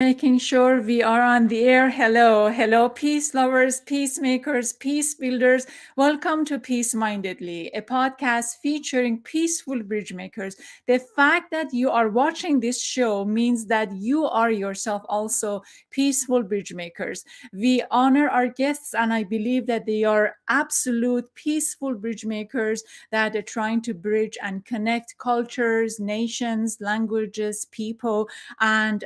Making sure we are on the air. Hello, hello, peace lovers, peacemakers, peace builders. Welcome to Peace Mindedly, a podcast featuring peaceful bridge makers. The fact that you are watching this show means that you are yourself also peaceful bridge makers. We honor our guests, and I believe that they are absolute peaceful bridge makers that are trying to bridge and connect cultures, nations, languages, people, and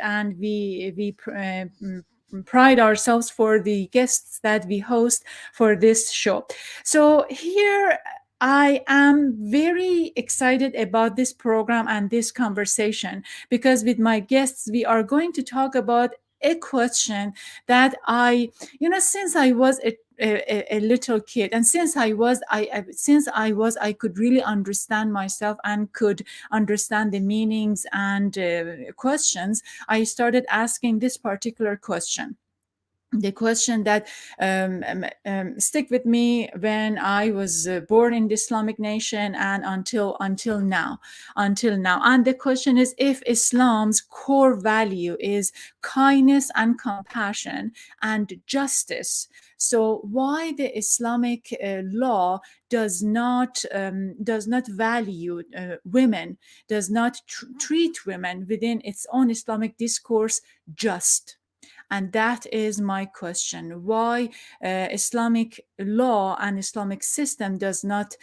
pride ourselves for the guests that we host for this show. So here I am very excited about this program and this conversation because with my guests we are going to talk about a question that since I was a little kid, and since I could really understand myself and could understand the meanings and questions, I started asking this particular question, the question that stick with me when I was born in the Islamic nation and until now. And the question is, if Islam's core value is kindness and compassion and justice, so why the Islamic law does not value women, does not treat women within its own Islamic discourse just? And that is my question. Why Islamic law and Islamic system does not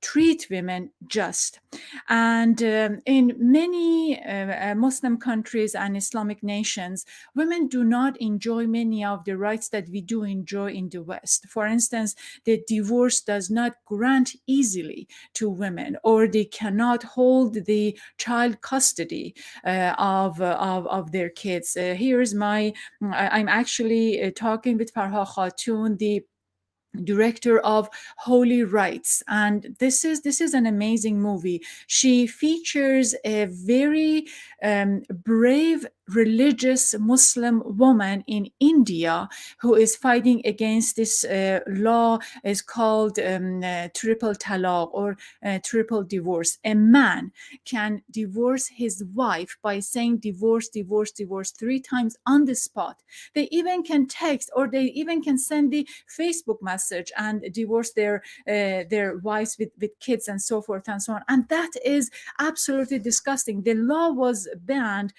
treat women just? And in many Muslim countries and Islamic nations, women do not enjoy many of the rights that we do enjoy in the West. For instance, the divorce does not grant easily to women, or they cannot hold the child custody of their kids. Here's I'm actually talking with Farha Khatun, the director of Holy Rights, and this is an amazing movie. She features a very brave religious Muslim woman in India who is fighting against this law is called triple talaq, or triple divorce. A man can divorce his wife by saying divorce, divorce, divorce 3 times on the spot. They even can text, or they even can send the Facebook message and divorce their wives with kids and so forth and so on. And that is absolutely disgusting. The law was banned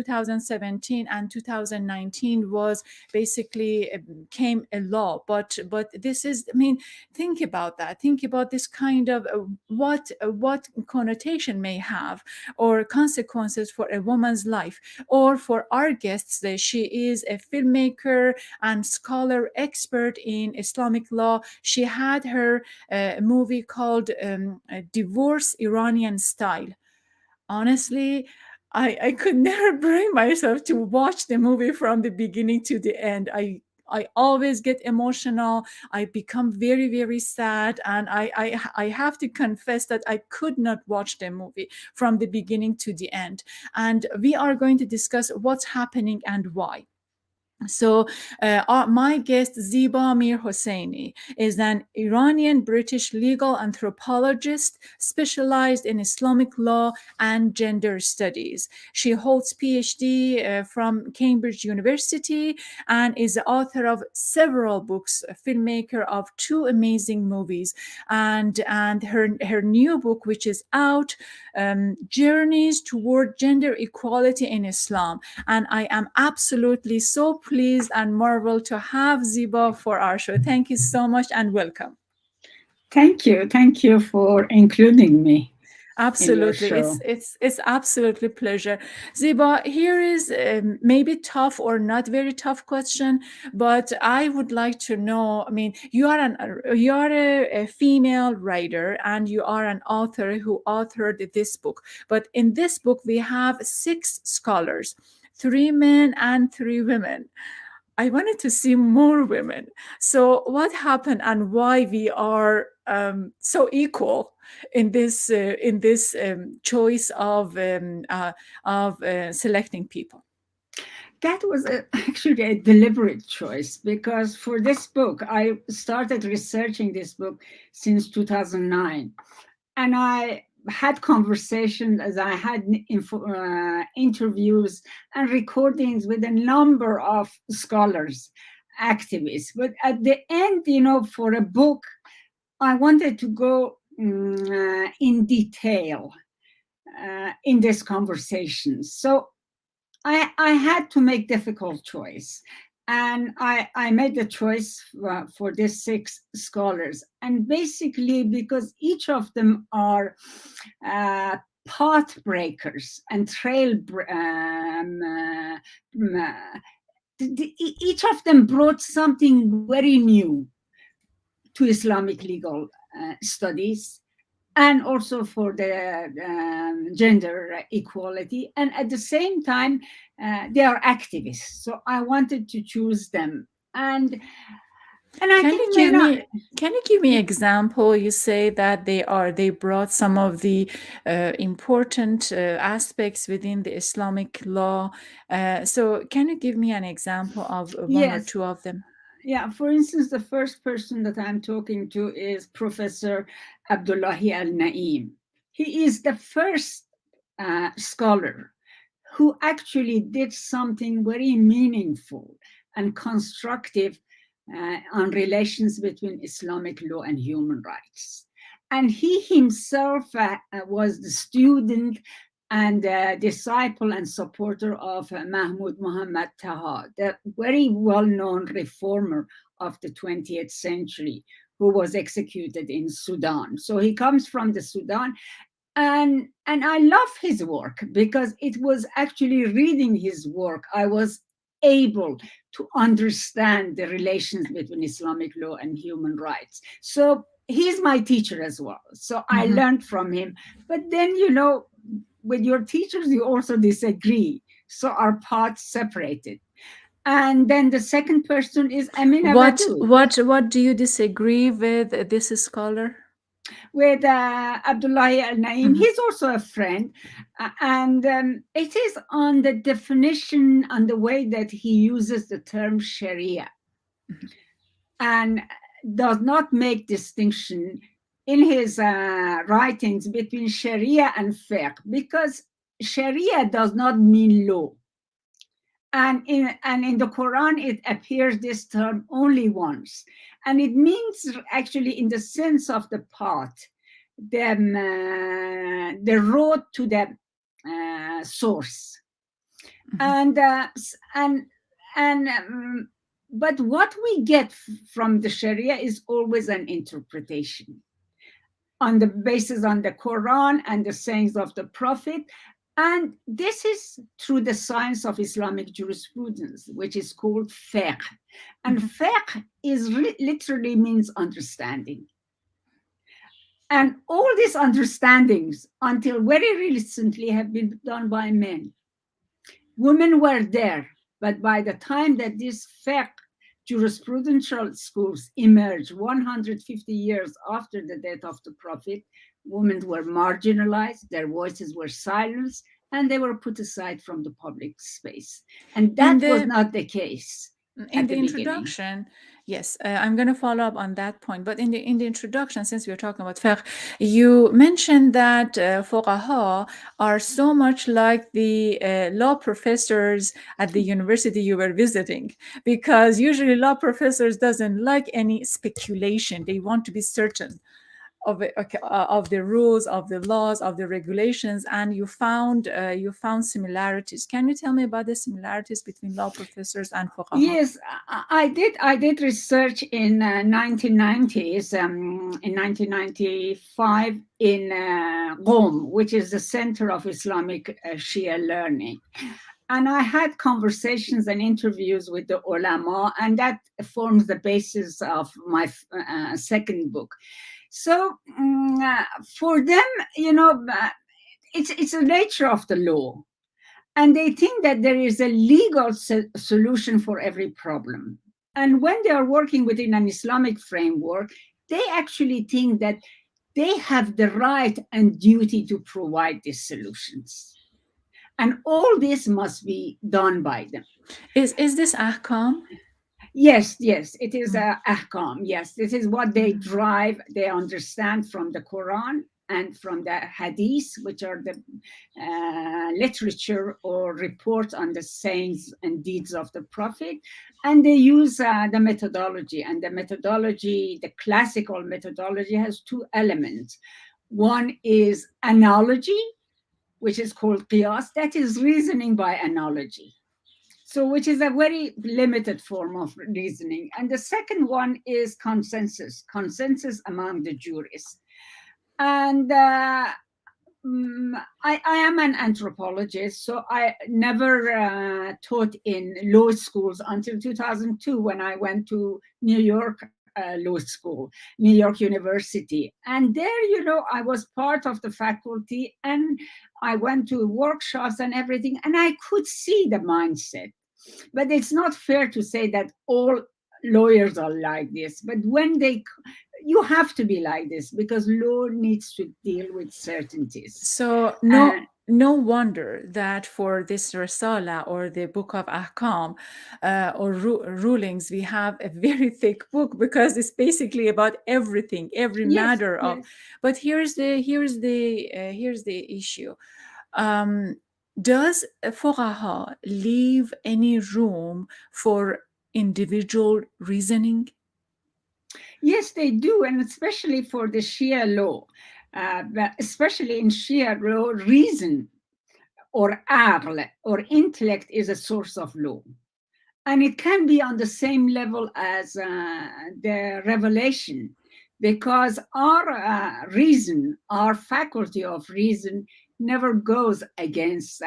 2017, and 2019 was basically came a law. But this is, I mean, think about that. Think about this kind of what connotation may have or consequences for a woman's life. Or for our guests, she is a filmmaker and scholar expert in Islamic law. She had her movie called Divorce Iranian Style. Honestly, I could never bring myself to watch the movie from the beginning to the end. I always get emotional. I become very, very sad. And I have to confess that I could not watch the movie from the beginning to the end. And we are going to discuss what's happening and why. So, my guest, Ziba Mir-Hosseini, is an Iranian British legal anthropologist specialized in Islamic law and gender studies. She holds PhD from Cambridge University and is the author of several books, a filmmaker of 2 amazing movies. And her new book, which is out, Journeys Toward Gender Equality in Islam. And I am absolutely so pleased and marveled to have Ziba for our show. Thank you so much and welcome. Thank you. Thank you for including me in your Absolutely, show. it's absolutely pleasure. Ziba, here is maybe tough or not very tough question, but I would like to know. I mean, you are a female writer and you are an author who authored this book. But in this book, we have 6 scholars, 3 men and 3 women. I wanted to see more women. So, what happened and why we are so equal in this choice of selecting people? That was actually a deliberate choice because for this book, I started researching this book since 2009. And I had conversations, as I had interviews and recordings with a number of scholars, activists. But at the end, for a book, I wanted to go in detail in this conversation. So I had to make difficult choice. And I made the choice for these six scholars. And basically, because each of them are path breakers and each of them brought something very new to Islamic legal studies, and also for the gender equality. And at the same time, they are activists. So I wanted to choose them. And I Can you think give me example? You say that they brought some of the important aspects within the Islamic law. So can you give me an example of one or yes. two of them? Yeah, for instance, the first person that I'm talking to is Professor Abdullahi AlNaeem. He is the first scholar who actually did something very meaningful and constructive on relations between Islamic law and human rights. And he himself was the student and disciple and supporter of Mahmoud Muhammad Taha, the very well-known reformer of the 20th century, who was executed in Sudan. So he comes from the Sudan, and I love his work because it was actually reading his work I was able to understand the relations between Islamic law and human rights. So he's my teacher as well. So I learned from him. But then, with your teachers, you also disagree. So our paths separated. And then the second person is Amina Wadud. What do you disagree with this scholar? With Abdullahi AlNaeem. He's also a friend. And it is on the definition, on the way that he uses the term Sharia, and does not make distinction in his writings between Sharia and fiqh, because Sharia does not mean law. And in the Quran, it appears this term only once. And it means actually in the sense of the path, the road to the source. And but what we get from the Sharia is always an interpretation on the basis on the Quran and the sayings of the Prophet. And this is through the science of Islamic jurisprudence, which is called fiqh. And fiqh is literally means understanding. And all these understandings, until very recently, have been done by men. Women were there, but by the time that these fiqh jurisprudential schools emerged 150 years after the death of the Prophet, women were marginalized, their voices were silenced, and they were put aside from the public space. And that was not the case in at the the beginning. introduction. Yes, I'm going to follow up on that point. But in the introduction, since we're talking about fiqh, you mentioned that fuqaha are so much like the law professors at the university you were visiting, because usually law professors doesn't like any speculation. They want to be certain of it, okay, of the rules, of the laws, of the regulations, and you found similarities. Can you tell me about the similarities between law professors and fuqaha? Yes, I did research in 1990s, in 1995 in Qom, which is the center of Islamic Shia learning. And I had conversations and interviews with the ulama, and that forms the basis of my second book. So for them, it's the nature of the law. And they think that there is a legal solution for every problem. And when they are working within an Islamic framework, they actually think that they have the right and duty to provide these solutions. And all this must be done by them. Is this ahkam? Yes, it is ahkam. Yes, this is what they drive, they understand from the Quran and from the hadith, which are the literature or reports on the sayings and deeds of the Prophet. And they use the methodology. And the methodology, the classical methodology, has two elements. One is analogy, which is called qiyas, that is reasoning by analogy. So, which is a very limited form of reasoning. And the second one is consensus among the jurists. And I am an anthropologist, so I never taught in law schools until 2002 when I went to New York Law School, New York University. And there, I was part of the faculty and I went to workshops and everything, and I could see the mindset. But it's not fair to say that all lawyers are like this. But when you have to be like this because law needs to deal with certainties. So no wonder that for this Risala or the book of Ahkam or rulings, we have a very thick book because it's basically about everything, every matter of. Yes. But here's the issue. Does fuqaha leave any room for individual reasoning? Yes, they do, and especially for the Shia law. But especially in Shia law, reason or aql or intellect is a source of law. And it can be on the same level as the revelation, because our reason, our faculty of reason, never goes against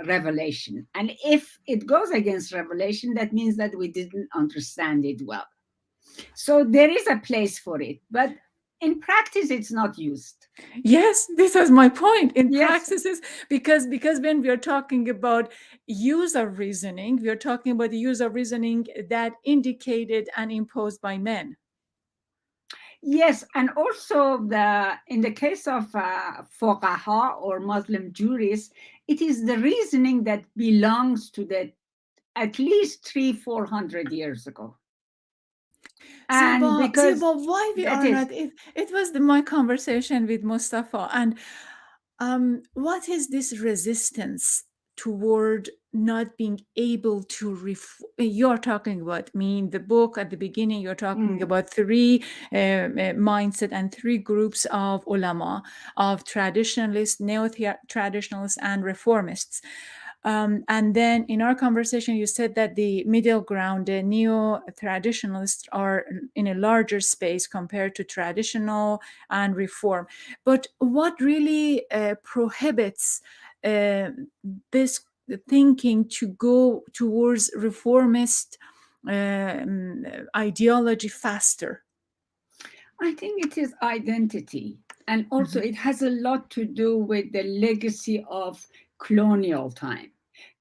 revelation. And if it goes against revelation, that means that we didn't understand it well. So there is a place for it, but in practice, it's not used. Yes, this was my point. In practices, because when we are talking about use of reasoning, we are talking about the use of reasoning that indicated and imposed by men. Yes, and also in the case of fuqaha or Muslim jurists, it is the reasoning that belongs to at least 300-400 years ago. And because why we are not? It was my conversation with Mustafa, and what is this resistance toward not being able to you're talking about in the book at the beginning, you're talking about three mindset and three groups of ulama, of traditionalists, neo-traditionalists, and reformists. And then in our conversation, you said that the middle ground, the neo-traditionalists, are in a larger space compared to traditional and reform. But what really prohibits this thinking to go towards reformist ideology faster? I think it is identity. And also it has a lot to do with the legacy of colonial time.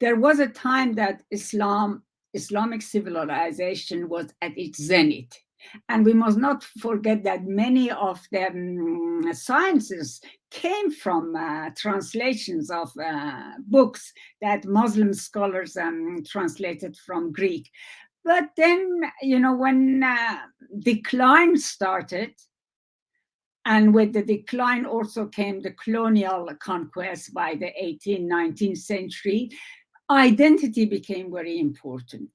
There was a time that Islamic civilization was at its zenith. And we must not forget that many of the sciences came from translations of books that Muslim scholars translated from Greek. But then, when decline started, and with the decline also came the colonial conquest by the 18th, 19th century, identity became very important.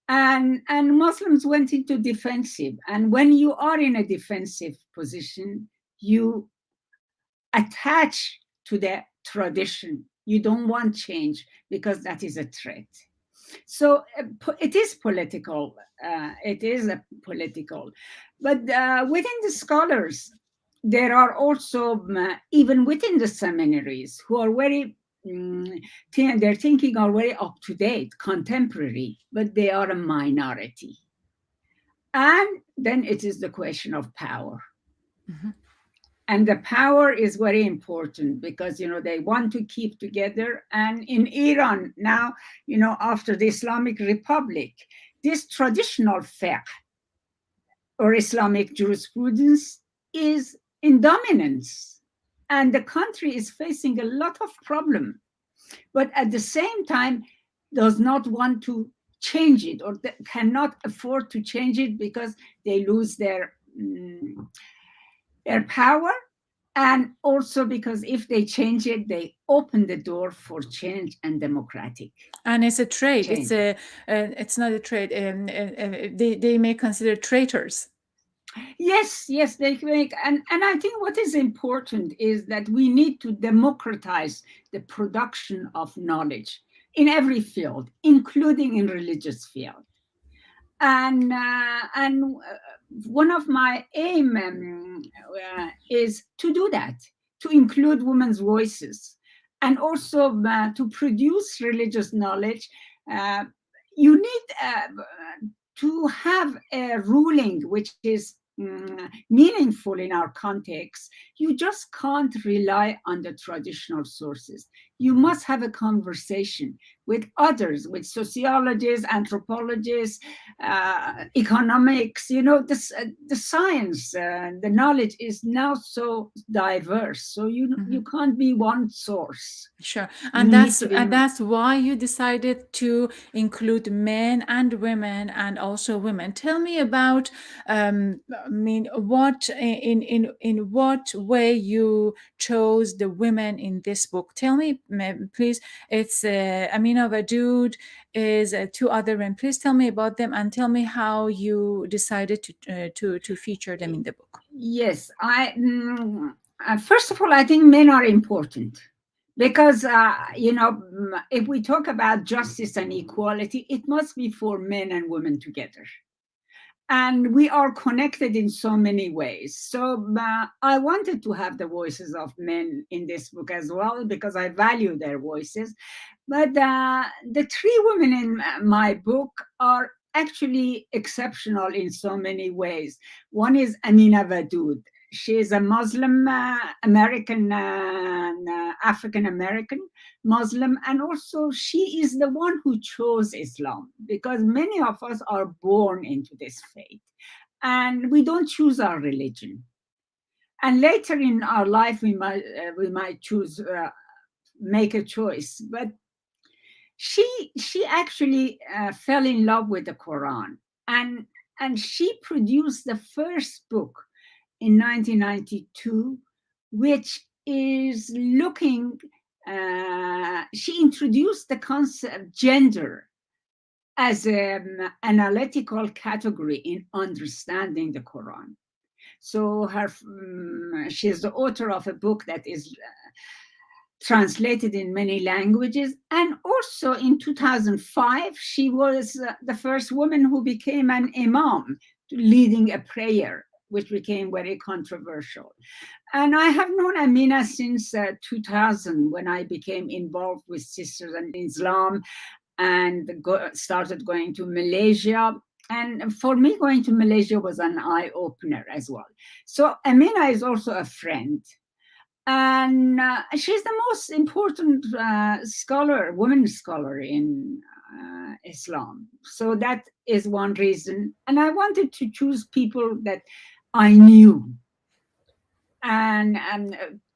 And Muslims went into defensive. And when you are in a defensive position, you attach to the tradition. You don't want change because that is a threat. So it is political. Political. But within the scholars, there are also, even within the seminaries, who are very, their thinking are very up to date, contemporary, but they are a minority. And then it is the question of power. And the power is very important because, they want to keep together. And in Iran now, after the Islamic Republic, this traditional fiqh or Islamic jurisprudence is in dominance. And the country is facing a lot of problem, but at the same time does not want to change it or cannot afford to change it because they lose their power And also because if they change it, they open the door for change and democratic And it's a trade. change. It's not a trade. They may consider traitors. Yes, yes, they make, and I think what is important is that we need to democratize the production of knowledge in every field, including in religious field. And one of my aim is to do that, to include women's voices, and also to produce religious knowledge. You need to have a ruling which is meaningful in our context. You just can't rely on the traditional sources. You must have a conversation with others, with sociologists, anthropologists, economics. The science, the knowledge is now so diverse. So you can't be one source. Sure. You And need to be. that's why you decided to include men and women and also women. Tell me about I mean what in what way you chose the women in this book. Tell me please. It's Amina Wadud is two other women. Please tell me about them and tell me how you decided to feature them in the book. Yes, first of all, I think men are important because if we talk about justice and equality, it must be for men and women together, and we are connected in so many ways. So I wanted to have the voices of men in this book as well because I value their voices. But the three women in my book are actually exceptional in so many ways. One is Amina Wadud. She is a Muslim American, African American Muslim, and also she is the one who chose Islam, because many of us are born into this faith and we don't choose our religion. And later in our life, we might choose, make a choice. But she actually fell in love with the Quran, and she produced the first book in 1992, which is looking. She introduced the concept gender as an analytical category in understanding the Quran. So she is the author of a book that is translated in many languages. And also in 2005, she was the first woman who became an imam, leading a prayer, which became very controversial. And I have known Amina since 2000, when I became involved with Sisters in Islam and started going to Malaysia. And for me, going to Malaysia was an eye-opener as well. So Amina is also a friend. And she's the most important woman scholar in Islam. So that is one reason. And I wanted to choose people that I knew, and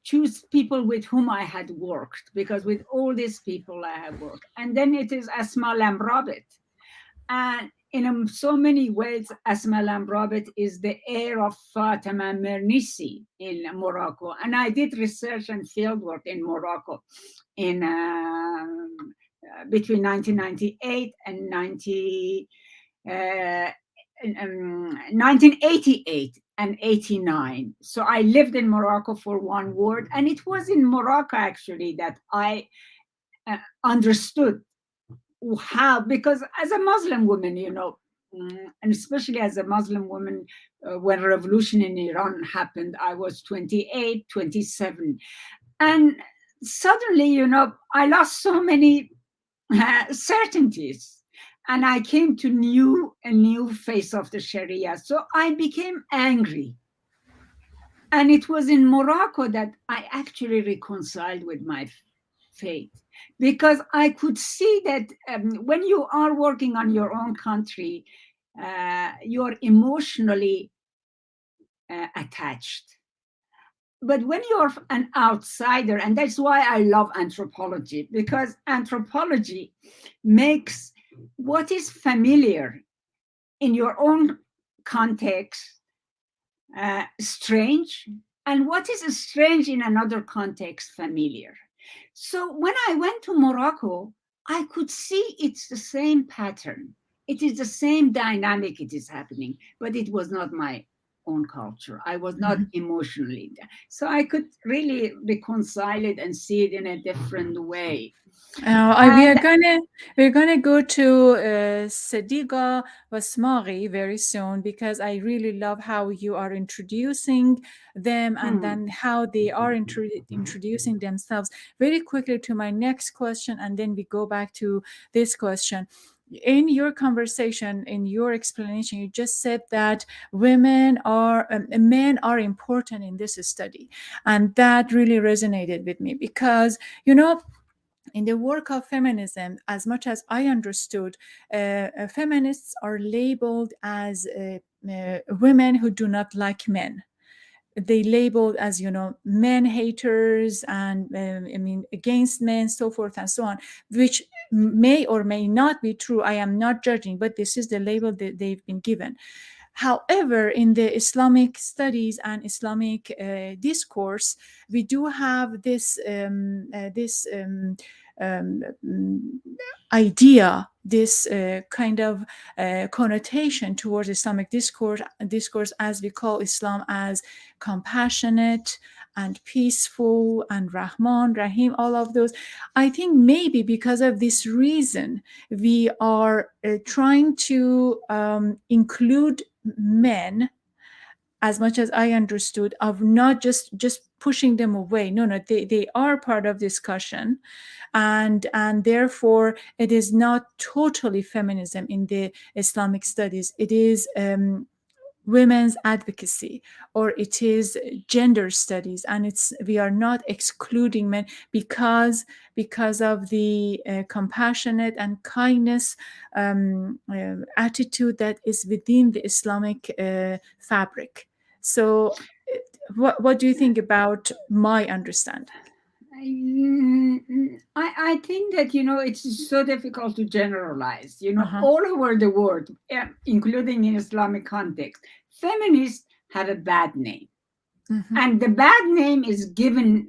choose people with whom I had worked, because with all these people I have worked. And then it is Asma Lamrabit. And in so many ways, Asma Lamrabit is the heir of Fatima Mernissi in Morocco. And I did research and fieldwork in Morocco in between 1998 and 1988 and 89. So I lived in Morocco for one word. And it was in Morocco, actually, that I understood how, because as a Muslim woman, and especially as a Muslim woman, when revolution in Iran happened, I was 28, 27. And suddenly, I lost so many certainties. And I came to a new face of the Sharia. So I became angry. And it was in Morocco that I actually reconciled with my faith, because I could see that when you are working on your own country, you're emotionally attached. But when you're an outsider, and that's why I love anthropology, because anthropology makes what is familiar in your own context strange, and what is strange in another context, familiar. So when I went to Morocco, I could see it's the same pattern. It is the same dynamic it is happening, but it was not my own culture. I was not emotionally there. So I could really reconcile it and see it in a different way. We are And gonna go to Sadiqa Wasmari very soon because I really love how you are introducing them and mm, then how they are introducing themselves. Very quickly to my next question, and then we go back to this question. In your conversation, in your explanation, you just said that men are important in this study, and that really resonated with me because in the work of feminism, as much as I understood, feminists are labeled as women who do not like men. They labeled as men haters and I mean against men, so forth and so on, which may or may not be true. I am not judging, but this is the label that they've been given. However, in the Islamic studies and Islamic discourse, we do have um, mm, idea, this kind of connotation towards Islamic discourse, as we call Islam as compassionate and peaceful and Rahman, Rahim, all of those. I think maybe because of this reason, we are trying to include men, as much as I understood, of not just pushing them away. No, they are part of discussion, and therefore it is not totally feminism in the Islamic studies. It is women's advocacy, or it is gender studies, and it's we are not excluding men because of the compassionate and kindness attitude that is within the Islamic fabric. So what do you think about my understanding? I think that, it's so difficult to generalize. Uh-huh. All over the world, including in Islamic context, feminists have a bad name. Mhm. And the bad name is given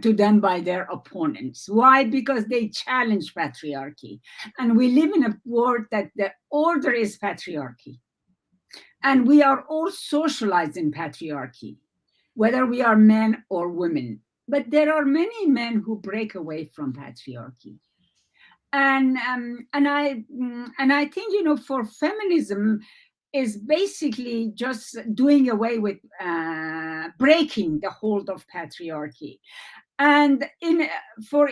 to them by their opponents. Why? Because they challenge patriarchy. And we live in a world that the order is patriarchy. And we are all socialized in patriarchy, whether we are men or women. But there are many men who break away from patriarchy. And I think, for feminism is basically just doing away with breaking the hold of patriarchy. And in for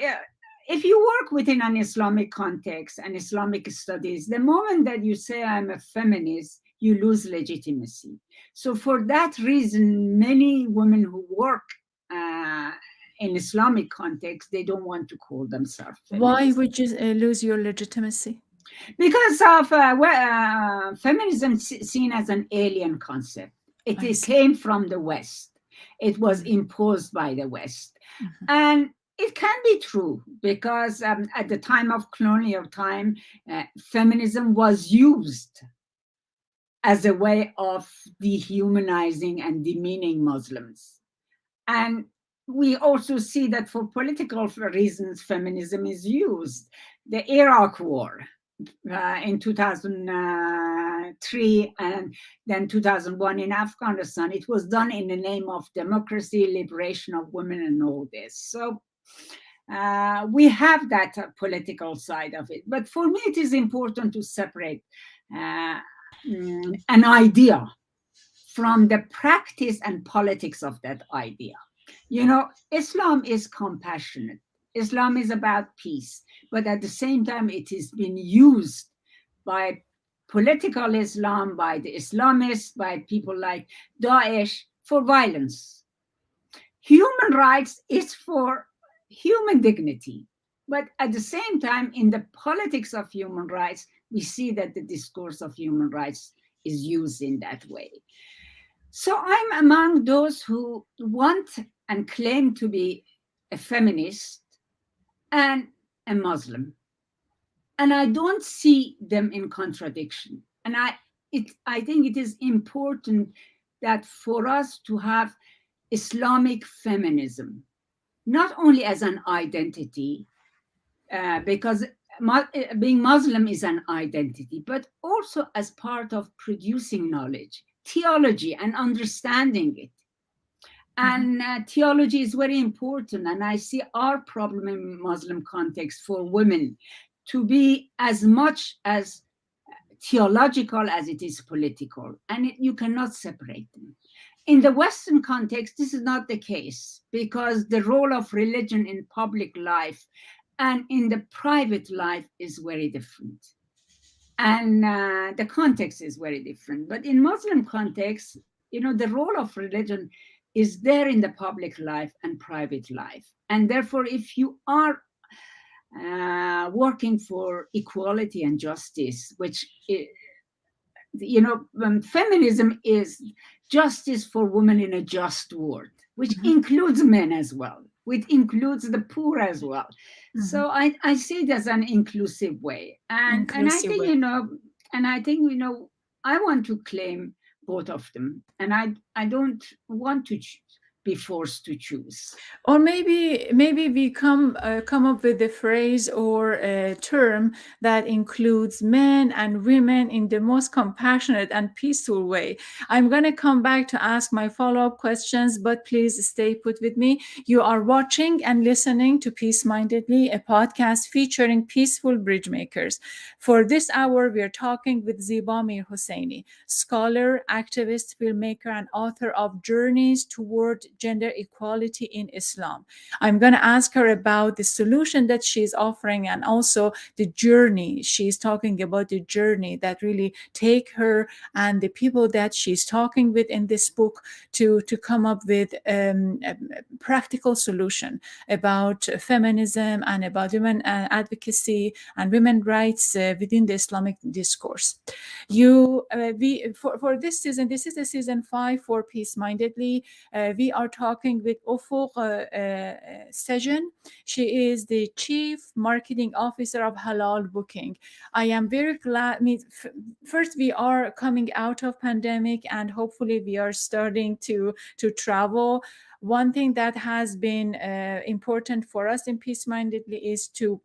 if you work within an Islamic context and Islamic studies, the moment that you say I'm a feminist, you lose legitimacy. So for that reason, many women who work uh, in Islamic context, they don't want to call themselves Why feminists would you lose your legitimacy? because of feminism seen as an alien concept. I It see. came from the West. It was Mhm. imposed by the West. Mhm. And it can be true because at the time of colonial time, feminism was used as a way of dehumanizing and demeaning Muslims. And we also see that for political reasons, feminism is used. The Iraq War in 2003 and then 2001 in Afghanistan, it was done in the name of democracy, liberation of women, and all this. So we have that political side of it. But for me, it is important to separate uh, an idea from the practice and politics of that idea. Islam is compassionate. Islam is about peace, but at the same time, it has been used by political Islam, by the Islamists, by people like Daesh for violence. Human rights is for human dignity. But at the same time, in the politics of human rights, we see that the discourse of human rights is used in that way. So I'm among those who want and claim to be a feminist and a Muslim. And I don't see them in contradiction. And I think it is important that for us to have Islamic feminism, not only as an identity, because being Muslim is an identity, but also as part of producing knowledge, theology, and understanding it. And theology is very important. And I see our problem in Muslim context for women to be as much as theological as it is political. And you cannot separate them. In the Western context, this is not the case, because the role of religion in public life and in the private life is very different. And the context is very different. But in Muslim context, the role of religion is there in the public life and private life. And therefore, if you are working for equality and justice, which feminism is justice for women in a just world, which includes men as well, which includes the poor as well. So I see it as an inclusive way, and I think I want to claim both of them, and I don't want to be forced to choose. Or maybe we come up with a phrase or a term that includes men and women in the most compassionate and peaceful way. I'm going to come back to ask my follow-up questions, but please stay put with me. You are watching and listening to Peace Mindedly, a podcast featuring peaceful bridge makers. For this hour, we are talking with Ziba Mir-Hosseini, scholar, activist, filmmaker, and author of Journeys Toward Gender Equality in Islam. I'm going to ask her about the solution that she's offering and also the journey. She's talking about the journey that really take her and the people that she's talking with in this book to come up with a practical solution about feminism and about women advocacy and women rights within the Islamic discourse. For this season, this is the season 5 for Peace Mindedly. We are talking with Ufuk Sejan. She is the Chief Marketing Officer of Halal Booking. I am very glad. First, we are coming out of pandemic, and hopefully, we are starting to travel. One thing that has been important for us in Peace Mindedly is to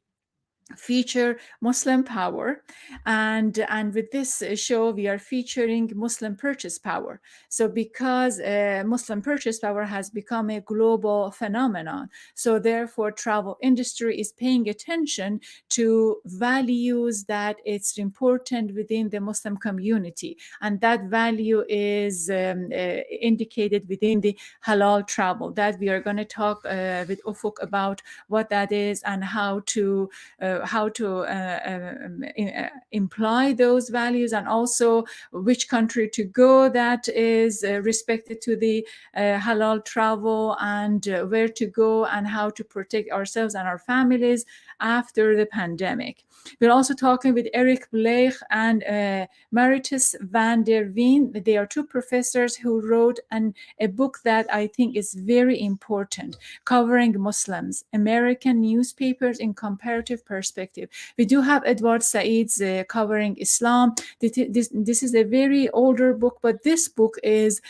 feature Muslim power, and with this show we are featuring Muslim purchase power. So because Muslim purchase power has become a global phenomenon, so therefore travel industry is paying attention to values that it's important within the Muslim community, and that value is indicated within the halal travel, that we are going to talk with Ufuk about what that is and how to imply those values, and also which country to go that is respected to the halal travel, and where to go and how to protect ourselves and our families after the pandemic. We're also talking with Eric Bleich and Maritus van der Veen. They are two professors who wrote a book that I think is very important, covering Muslims, American newspapers in comparative perspective. We do have Edward Said's covering Islam. This is a very older book, but this book is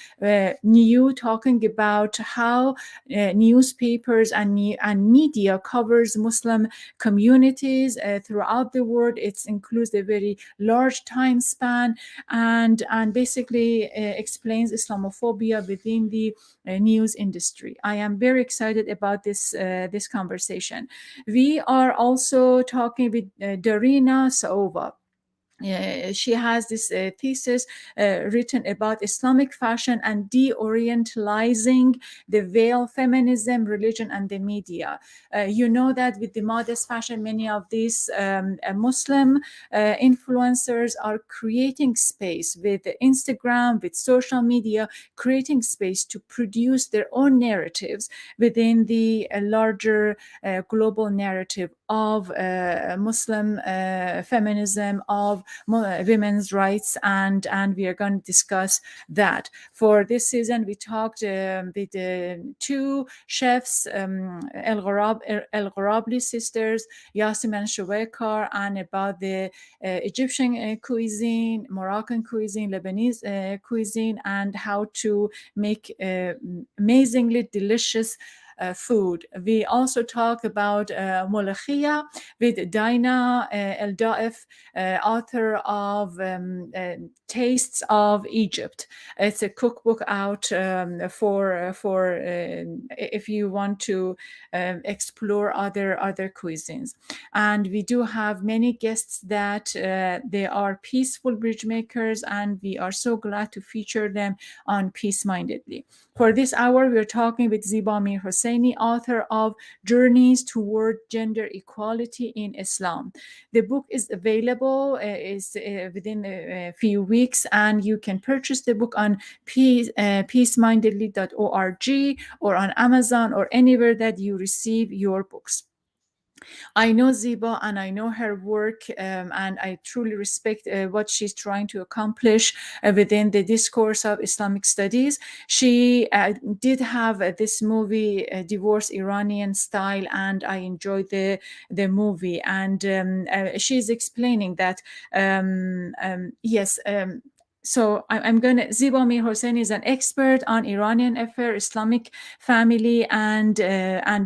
new, talking about how newspapers and media covers Muslim communities throughout the world. It includes a very large time span, and basically explains Islamophobia within the news industry. I am very excited about this conversation. We are also talking with Darina Saova. She has this thesis written about Islamic fashion and de-orientalizing the veil, feminism, religion, and the media. You know that with the modest fashion, many of these Muslim influencers are creating space with Instagram, with social media, creating space to produce their own narratives within the larger global narrative of Muslim feminism, of women's rights, and we are going to discuss that. For this season, we talked with two chefs, El Ghorabli sisters, Yasim and Shawekar, and about the Egyptian cuisine, Moroccan cuisine, Lebanese cuisine, and how to make amazingly delicious food. We also talk about Molokhia with Dina El Daif, author of Tastes of Egypt. It's a cookbook out for if you want to explore other cuisines. And we do have many guests that they are peaceful bridge makers, and we are so glad to feature them on Peace Mindedly. For this hour, we're talking with Ziba Mir-Hosseini, author of Journeys Toward Gender Equality in Islam. The book is available within a few weeks, and you can purchase the book on peacemindedly.org or on Amazon or anywhere that you receive your books. I know Ziba and I know her work, and I truly respect what she's trying to accomplish within the discourse of Islamic studies. She did have this movie, Divorce Iranian Style, and I enjoyed the movie. And she's explaining that, yes, so I'm going to, Ziba Mir-Hosseini is an expert on Iranian affairs, Islamic family, and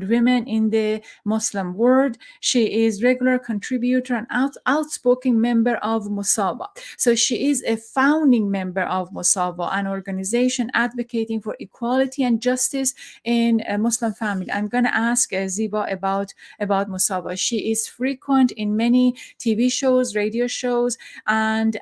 women in the Muslim world. She is regular contributor and outspoken member of Musawah. So she is a founding member of Musawah, an organization advocating for equality and justice in a Muslim family. I'm going to ask Ziba about Musawah. She is frequent in many TV shows, radio shows, and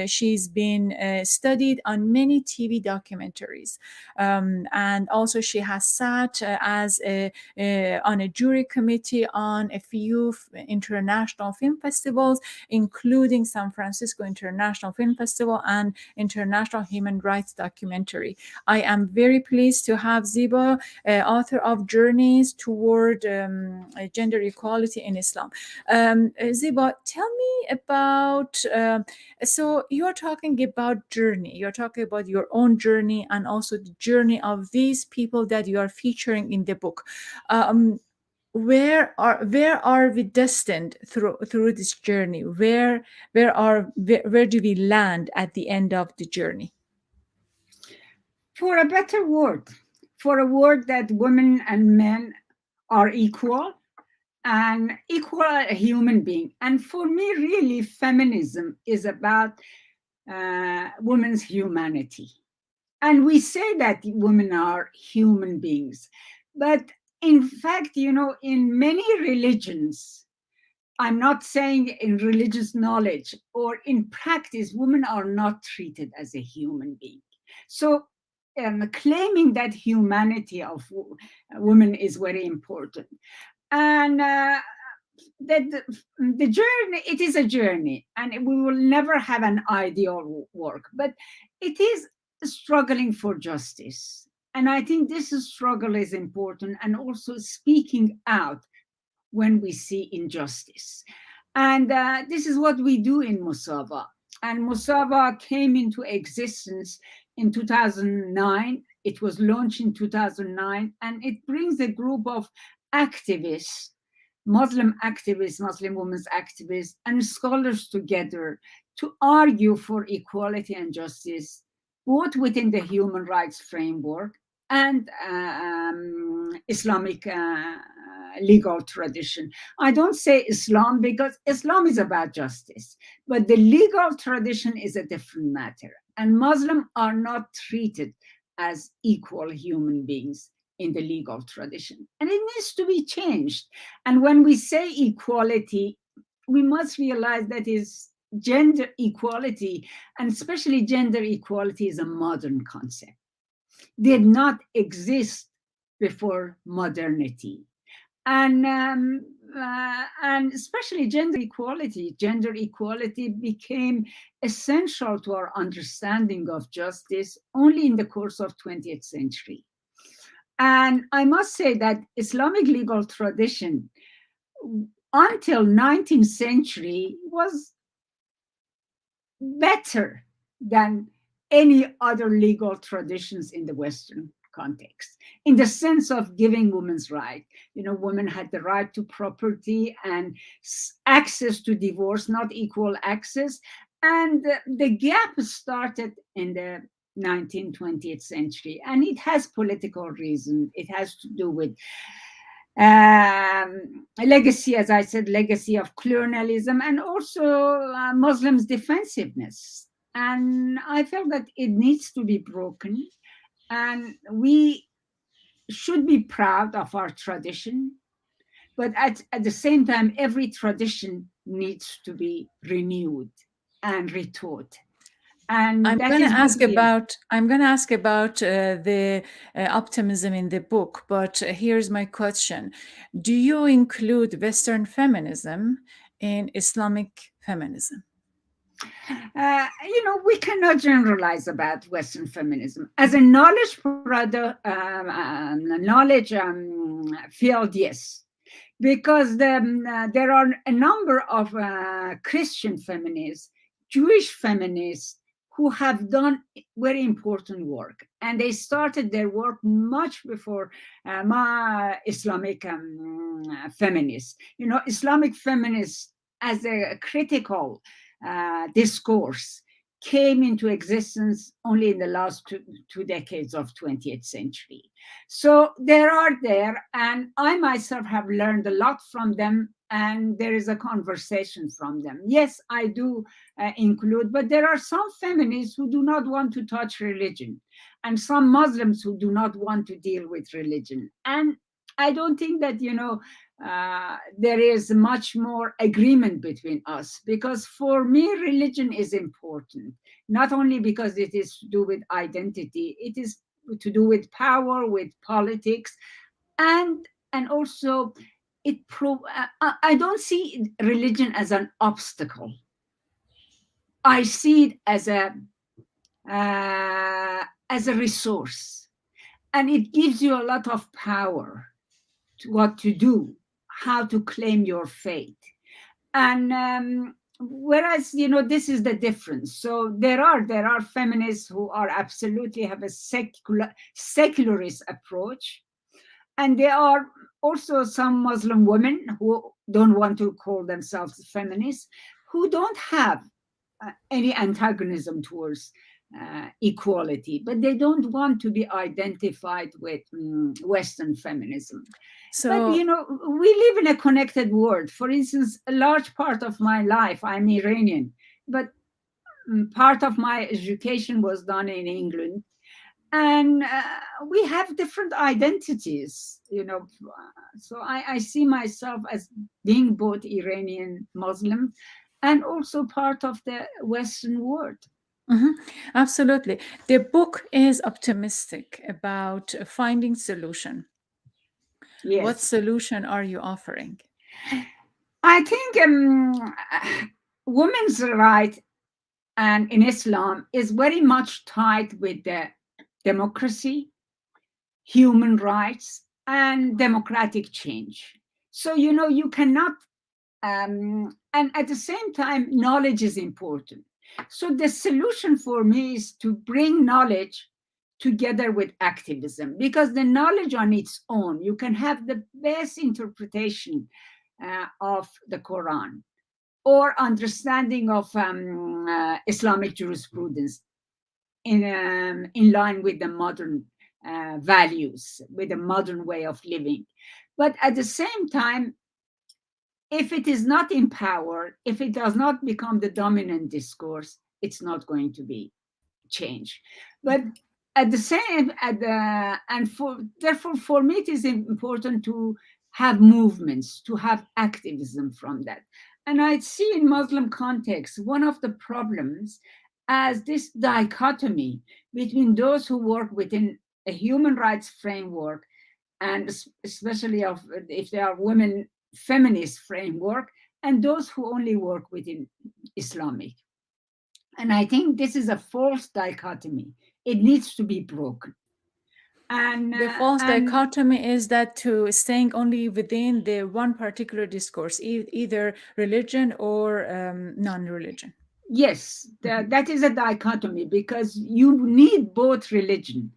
she's been studied on many TV documentaries, and also she has sat as on a jury committee on a few international film festivals, including San Francisco International Film Festival and International Human Rights Documentary. I am very pleased to have Ziba, author of Journeys Toward Gender Equality in Islam. Ziba, tell me about, so you're talking about journey, you're talking about your own journey and also the journey of these people that you are featuring in the book. Where are we destined through this journey? Where do we land at the end of the journey? For a better word, for a word that women and men are equal and equal human being. And for me, really, feminism is about women's humanity. And we say that women are human beings. But in fact, in many religions, I'm not saying in religious knowledge or in practice, women are not treated as a human being. So claiming that humanity of women is very important. And that the journey, it is a journey, and we will never have an ideal work, but it is struggling for justice. And I think this struggle is important, and also speaking out when we see injustice. And this is what we do in Musawah. And Musawah came into existence in 2009. It was launched in 2009, and it brings a group of activists, Muslim activists, Muslim women's activists, and scholars together to argue for equality and justice, both within the human rights framework and Islamic legal tradition. I don't say Islam because Islam is about justice, but the legal tradition is a different matter. And Muslims are not treated as equal human beings in the legal tradition. And it needs to be changed. And when we say equality, we must realize that is gender equality, and especially gender equality is a modern concept. Did not exist before modernity. And especially gender equality became essential to our understanding of justice only in the course of 20th century. And I must say that Islamic legal tradition until 19th century was better than any other legal traditions in the Western context, in the sense of giving women's right. Women had the right to property and access to divorce, not equal access. And the gap started in the 19th, 20th century, and it has political reason. It has to do with legacy, as I said, legacy of colonialism, and also Muslims' defensiveness. And I felt that it needs to be broken, and we should be proud of our tradition, but at the same time, every tradition needs to be renewed and retaught. And that is what we are. I'm going to ask about the optimism in the book, but here's my question. Do you include Western feminism in Islamic feminism? We cannot generalize about Western feminism. As a knowledge field, yes, because there are a number of Christian feminists, Jewish feminists, who have done very important work. And they started their work much before my Islamic feminists. Islamic feminists, as a critical discourse, came into existence only in the last two decades of 20th century. So there are there, and I myself have learned a lot from them, and there is a conversation from them. Yes, I do include, but there are some feminists who do not want to touch religion, and some Muslims who do not want to deal with religion. And I don't think that, there is much more agreement between us, because for me, religion is important, not only because it is to do with identity, it is to do with power, with politics, and also I don't see religion as an obstacle. I see it as a resource, and it gives you a lot of power to what to do, how to claim your faith. And whereas, this is the difference. So there are feminists who are absolutely have a secularist approach, and there are also some Muslim women who don't want to call themselves feminists, who don't have any antagonism towards equality, but they don't want to be identified with Western feminism. But, we live in a connected world. For instance, a large part of my life, I'm Iranian, but part of my education was done in England. And we have different identities, So I see myself as being both Iranian Muslim and also part of the Western world. Mm-hmm. Absolutely. The book is optimistic about finding solution. Yes. What solution are you offering? I think women's right and in Islam is very much tied with the democracy, human rights, and democratic change. So, you cannot, and at the same time, knowledge is important. So the solution for me is to bring knowledge together with activism, because the knowledge on its own, you can have the best interpretation of the Quran or understanding of Islamic jurisprudence in line with the modern values, with the modern way of living. But at the same time, if it is not empowered, if it does not become the dominant discourse, it's not going to be change. But at the same, therefore, for me, it is important to have movements, to have activism from that. And I see in Muslim context, one of the problems as this dichotomy between those who work within a human rights framework, and especially if they are women feminist framework, and those who only work within Islamic. And I think this is a false dichotomy. It needs to be broken. And the false dichotomy is that to staying only within the one particular discourse, either religion or non-religion. Yes, that is a dichotomy because you need both religion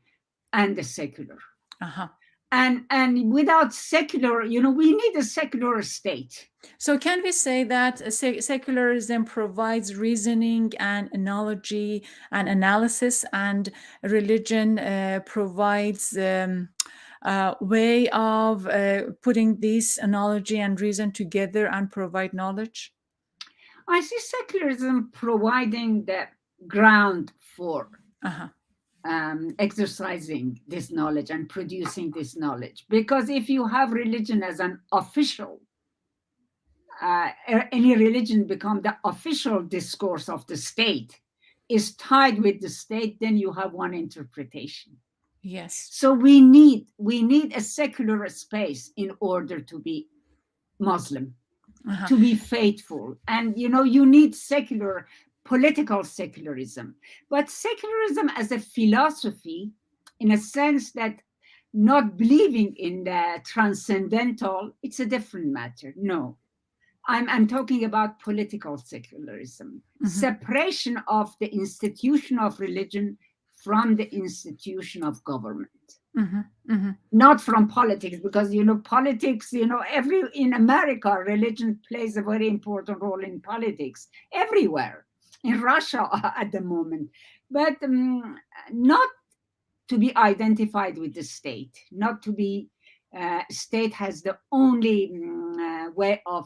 and the secular. Uh-huh. And without secular, we need a secular state. So, can we say that secularism provides reasoning and analogy and analysis, and religion provides a way of putting this analogy and reason together and provide knowledge? I see secularism providing the ground for Uh-huh. exercising this knowledge and producing this knowledge. Because if you have religion as an official, any religion become the official discourse of the state, is tied with the state, then you have one interpretation. Yes. So we need a secular space in order to be Muslim, Uh-huh. to be faithful. And you need secular political secularism, but secularism as a philosophy, in a sense that not believing in the transcendental, it's a different matter. No, I'm talking about political secularism, separation of the institution of religion from the institution of government. Not from politics, because politics, in America, religion plays a very important role in politics everywhere, in Russia at the moment, but not to be identified with the state, not to be state has the only way of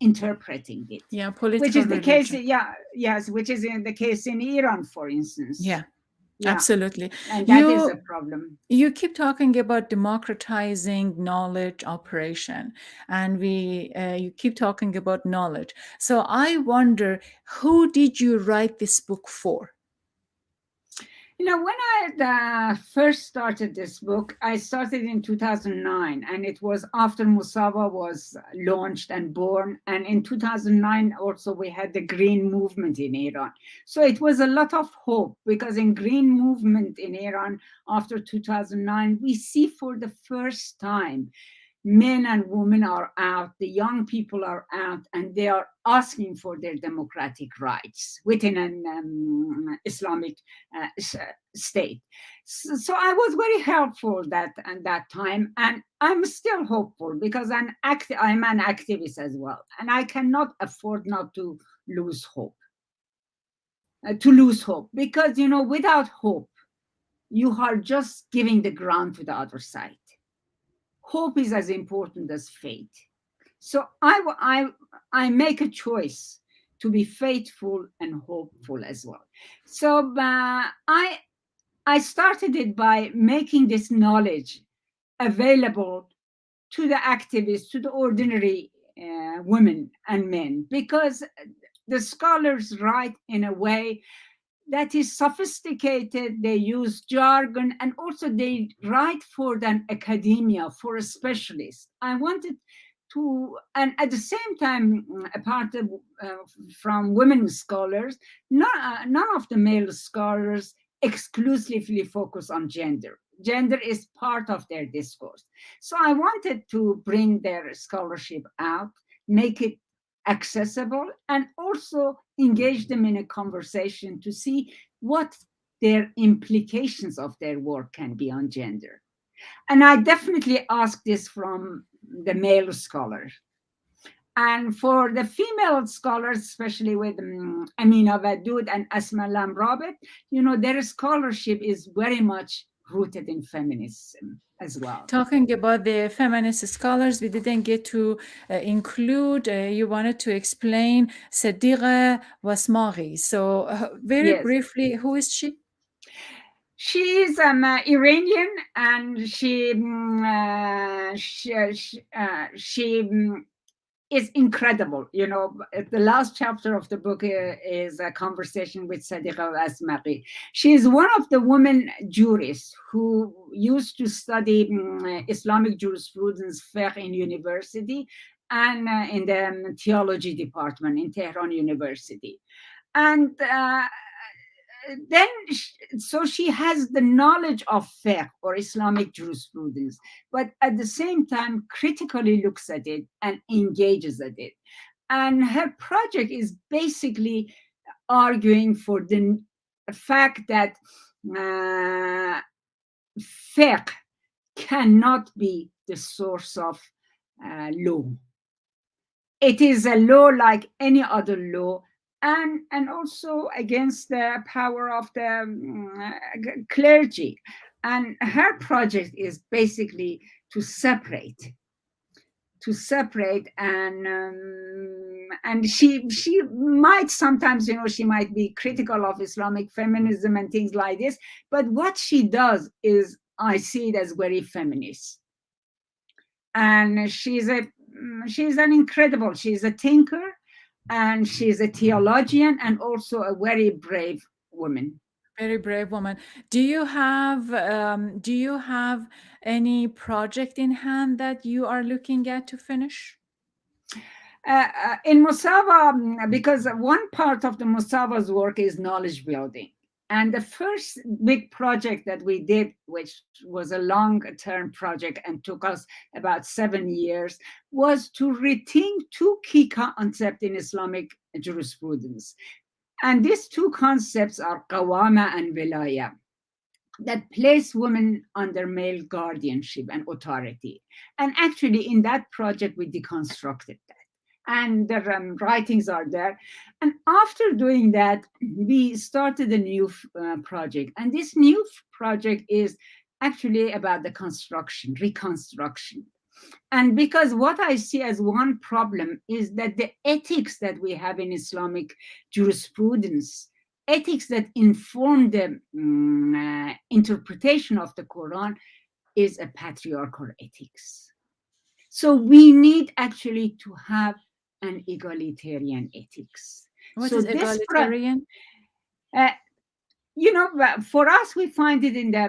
interpreting it. Yeah, Which political is the case, religion. yes, which is the case in Iran, for instance. Yeah, Yeah, absolutely. and that is a problem. You keep talking about democratizing knowledge operation, and you keep talking about knowledge. So I wonder, who did you write this book for? When I first started this book, I started in 2009, and it was after Musawah was launched and born. And in 2009, also, we had the Green Movement in Iran. So it was a lot of hope, because in Green Movement in Iran, after 2009, we see for the first time men and women are out, the young people are out, and they are asking for their democratic rights within an Islamic state. So I was very helpful at that time, and I'm still hopeful, because I'm an activist as well, and I cannot afford not to lose hope. Because without hope, you are just giving the ground to the other side. Hope is as important as faith. So I make a choice to be faithful and hopeful as well. So I started it by making this knowledge available to the activists, to the ordinary women and men, because the scholars write in a way that is sophisticated. They use jargon, and also they write for an academia, for a specialist. I wanted to, and at the same time, apart from women scholars, none of the male scholars exclusively focus on gender. Gender is part of their discourse. So I wanted to bring their scholarship out, make it accessible, and also engage them in a conversation to see what their implications of their work can be on gender. And I definitely ask this from the male scholars. And for the female scholars, especially with Amina Wadud and Asma Lam Rabit, their scholarship is very much rooted in feminism as well. Talking about the feminist scholars, we didn't get to include, you wanted to explain Cedira Wasmari. So very Yes. briefly, who is she? She is Iranian, and she is incredible. The last chapter of the book is a conversation with Sadiqa Asmari. She is one of the women jurists who used to study Islamic jurisprudence, fiqh in university, and in the theology department in Tehran University. And then, so she has the knowledge of fiqh or Islamic jurisprudence, but at the same time critically looks at it and engages at it. And her project is basically arguing for the fact that fiqh cannot be the source of law. It is a law like any other law, and also against the power of the clergy. And her project is basically to separate, and she might sometimes, she might be critical of Islamic feminism and things like this, but what she does is, I see it as very feminist. And she's an incredible, she's a thinker, and she's a theologian, and also a very brave woman. Very brave woman. Do you have any project in hand that you are looking at to finish? In Musawah, because one part of the Musawah's work is knowledge building. And the first big project that we did, which was a long-term project and took us about 7 years, was to rethink two key concepts in Islamic jurisprudence. And these two concepts are qawama and wilaya, that place women under male guardianship and authority. And actually, in that project, we deconstructed that. And the writings are there. And after doing that, we started a new project. And this new project is actually about the reconstruction. And because what I see as one problem is that the ethics that we have in Islamic jurisprudence, ethics that inform the interpretation of the Quran, is a patriarchal ethics. So we need actually to have an egalitarian ethics. What is egalitarian? For us, we find it in the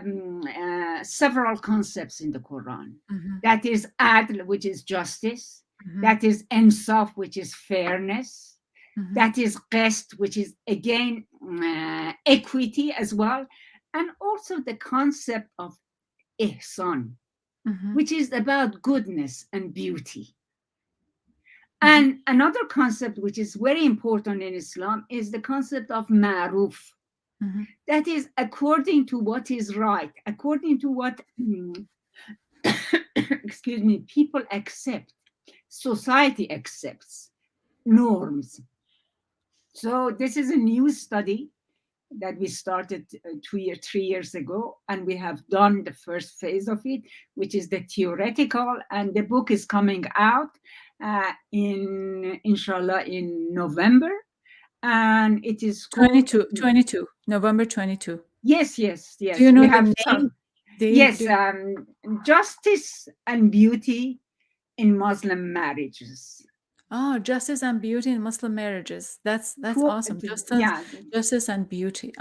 several concepts in the Quran. Mm-hmm. That is adl, which is justice. Mm-hmm. That is insaf, which is fairness. Mm-hmm. That is qist, which is again equity as well. And also the concept of ihsan, mm-hmm. which is about goodness and beauty. Mm-hmm. And another concept which is very important in Islam is the concept of ma'ruf. Mm-hmm. That is according to what is right, according to what, excuse me, people accept, society accepts, norms. So this is a new study that we started 3 years ago, and we have done the first phase of it, which is the theoretical, and the book is coming out inshallah in November. And it is called 22 November 22. Yes. Do you know the name? Yes, Justice and Beauty in Muslim Marriages. Oh, Justice and Beauty in Muslim Marriages. That's awesome. Justice and Beauty.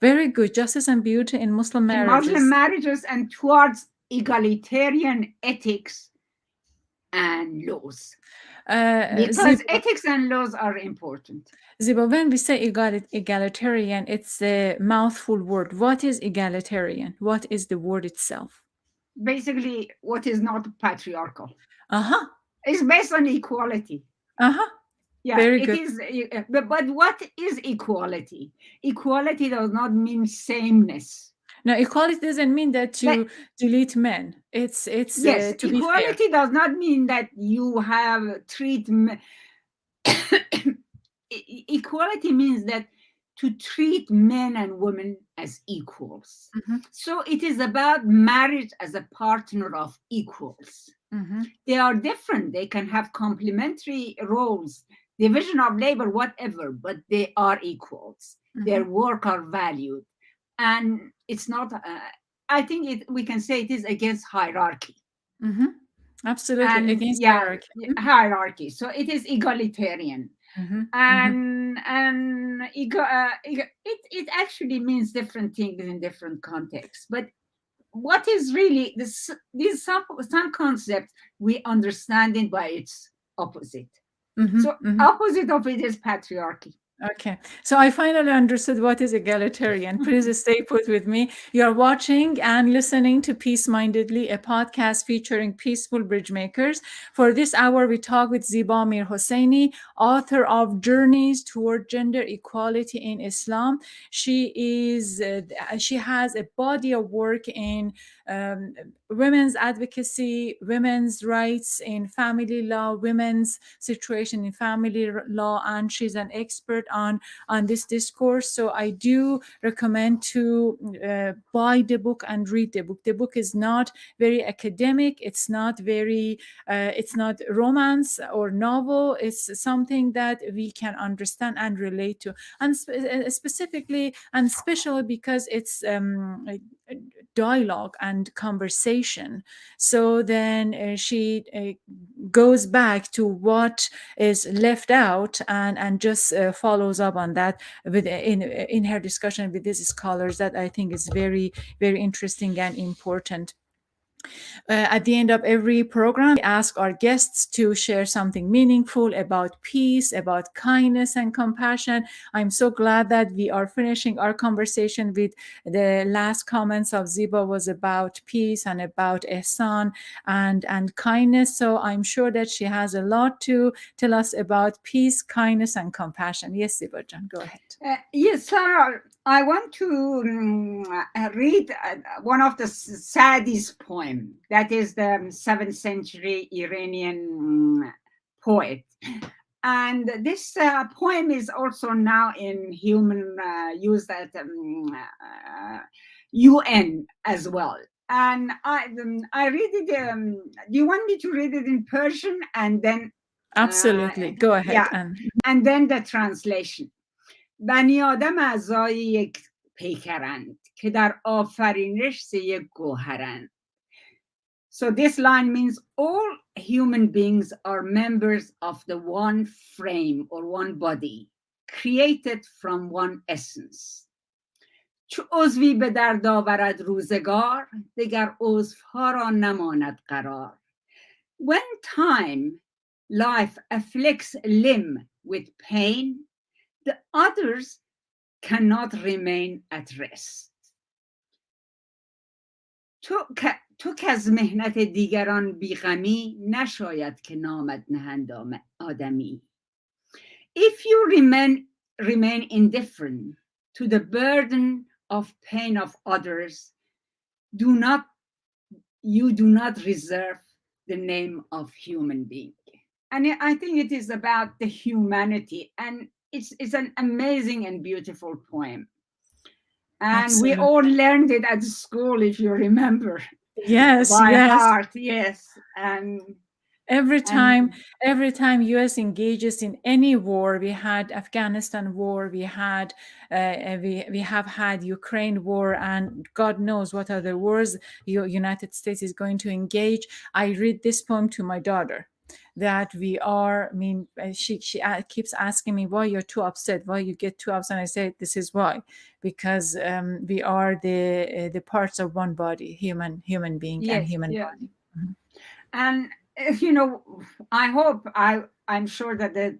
Very good. Justice and Beauty in Muslim Marriages. In Muslim marriages, and towards egalitarian ethics and laws. Because ethics and laws are important. Ziba, when we say egalitarian, it's a mouthful word. What is egalitarian? What is the word itself? Basically, what is not patriarchal. Uh-huh. It's based on equality. Uh-huh. Yeah, very good. But what is equality? Equality does not mean sameness. No, equality doesn't mean that you delete men. It's yes. To equality does not mean that you have treat men. Equality means that to treat men and women as equals. Mm-hmm. So it is about marriage as a partner of equals. Mm-hmm. They are different. They can have complementary roles, division of labor, whatever, but they are equals. Mm-hmm. Their work are valued. And it's not, I think we can say it is against hierarchy. Mm-hmm. Absolutely, against hierarchy. Hierarchy. So it is egalitarian. Mm-hmm. And it actually means different things in different contexts. But what is really these some concepts we understand it by its opposite. Mm-hmm. So opposite of it is patriarchy. Okay, so I finally understood what is egalitarian. Please stay put with me. You are watching and listening to Peace Mindedly, a podcast featuring peaceful bridge makers. For this hour, we talk with Ziba Mir-Hosseini, author of Journeys Toward Gender Equality in Islam. She has a body of work in um, women's advocacy, women's rights in family law, women's situation in family law, and she's an expert on this discourse. So I do recommend to buy the book and read the book. The book is not very academic. It's not romance or novel. It's something that we can understand and relate to, and specifically and especially because it's dialogue and conversation. So then she goes back to what is left out and just follows up on that with in her discussion with these scholars that I think is very, very interesting and important. At the end of every program, we ask our guests to share something meaningful about peace, about kindness and compassion. I'm so glad that we are finishing our conversation with the last comments of Ziba was about peace and about ihsan and kindness. So I'm sure that she has a lot to tell us about peace, kindness, and compassion. Yes, Ziba Jan, go ahead. Yes, Sarah, I want to read one of the Sadi's poem. That is the 7th century Iranian poet. And this poem is also now in human used at UN as well. And I read it. Do you want me to read it in Persian and then? Absolutely, go ahead. Yeah, and then the translation. بنی آدم اعضای یک پیکرند که در آفرینش ز یک گوهرند. So this line means all human beings are members of the one frame or one body, created from one essence. چو عضوی به درد آورد روزگار، دگر عضوها را نماند قرار. When time, life afflicts a limb with pain, the others cannot remain at rest. تو که از مهنت دیگران بیغمی، نشاید که نامت نهند آدمی. If you remain indifferent to the burden of pain of others, you do not reserve the name of human being. And I think it is about the humanity, and it's an amazing and beautiful poem. And Absolutely. we all learned it at school, if you remember. Yes, by yes. heart, yes. And every time US engages in any war, we had Afghanistan war, we have had Ukraine war, and God knows what other wars United States is going to engage. I read this poem to my daughter, that she keeps asking me, why you're too upset, why you get too upset. And I say, this is why, because we are the parts of one body, human being. Yes, and human body. Mm-hmm. And I hope, I'm sure that the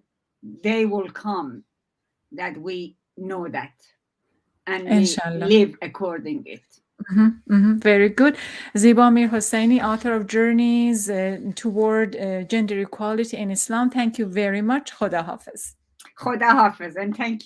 day will come that we know that and Inshallah. we live according it. Mm-hmm, mm-hmm. Very good. Ziba Mir-Hosseini, author of Journeys Toward Gender Equality in Islam. Thank you very much. Khoda Hafiz. Khoda Hafiz, and thank you.